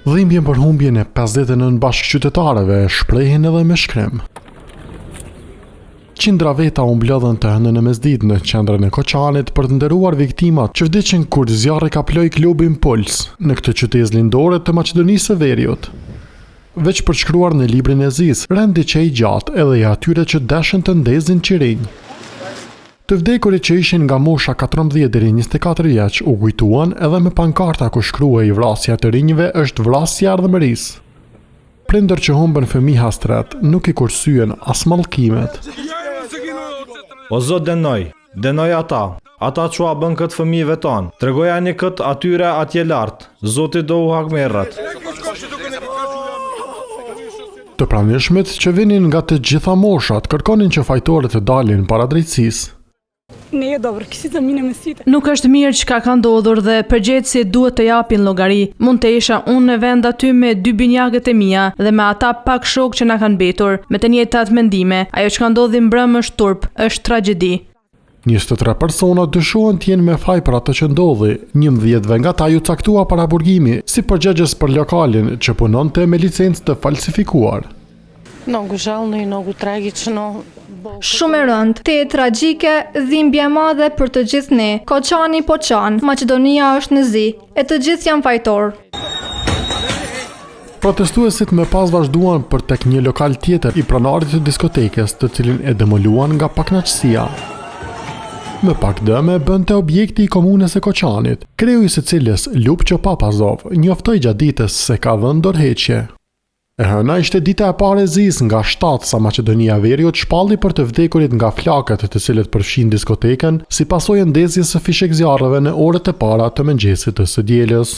Dhimbjen për humbjen e 59 bashkëqytetarëve shprehin edhe me shkrem. Qindra veta u mblodhen të hënën e mesditë në qendrën e Koçanit për të nderuar viktimat që vdiqën kur zjarri kaploi klubin Puls në këtë qytet lindore të Maqedonisë së Veriut. Veç për shkruar në librin e Zis, rendi që i gjatë edhe i atyre që dashën të ndezin qirinj. Të vdekurit që ishin nga mosha 14 deri 24 vjeç u kujtuan edhe me pankarta ku shkruhej vrasja të rinjve është vrasja ardhmërisë. Prindër që humbën fëmijë hastret nuk i kursyen as mallkimet. O Zot denoj ata çua bën këtë fëmijëve tonë. Tregojani këtë atyre atje lart. Zoti do u hakmerrat. Të pranishmit që vinin nga të gjitha moshat kërkonin që fajtorët të dalin para drejtësisë. Nuk është mirë çka ka ndodhur dhe përgjegjësit duhet të japin llogari. Mund të isha unë në vend aty me 2 binjakët e mia dhe me ata pak shok që na kanë mbetur, me të njëjtat mendime. Ajo që ka ndodhur mbrëm është turp, është tragjedi. 23 persona dyshohen të jenë me faj për atë që ndodhi. 11 nga ta ju caktua para burgimi si përgjegjës për lokalin që punonte me licencë të falsifikuar. Shumë e rëndë, te tragjike, dhimbje e madhe për të gjithë ne. Koçani po çan, Maqedonia është në zi, e të gjithë janë fajtor. Protestuesit me pas vazhduan për tek një lokal tjetër i pronarit të diskotekës, të cilin e demoluan nga pakënaqësia. Me pak dëme bënte objekti i komunës e Koçanit, kreu i së cilës Lupço Papazov njoftoi gjatë ditës se ka dhënë dorëheqje. E hëna ishte dita e parë e Zis nga 7 sa Maqedonia Veriut shpalli për të vdekurit nga flakët të cilët përfshin diskotekën si pasojë ndezjes së fishek zjarreve në orët e para të mëngjesit të së dielës.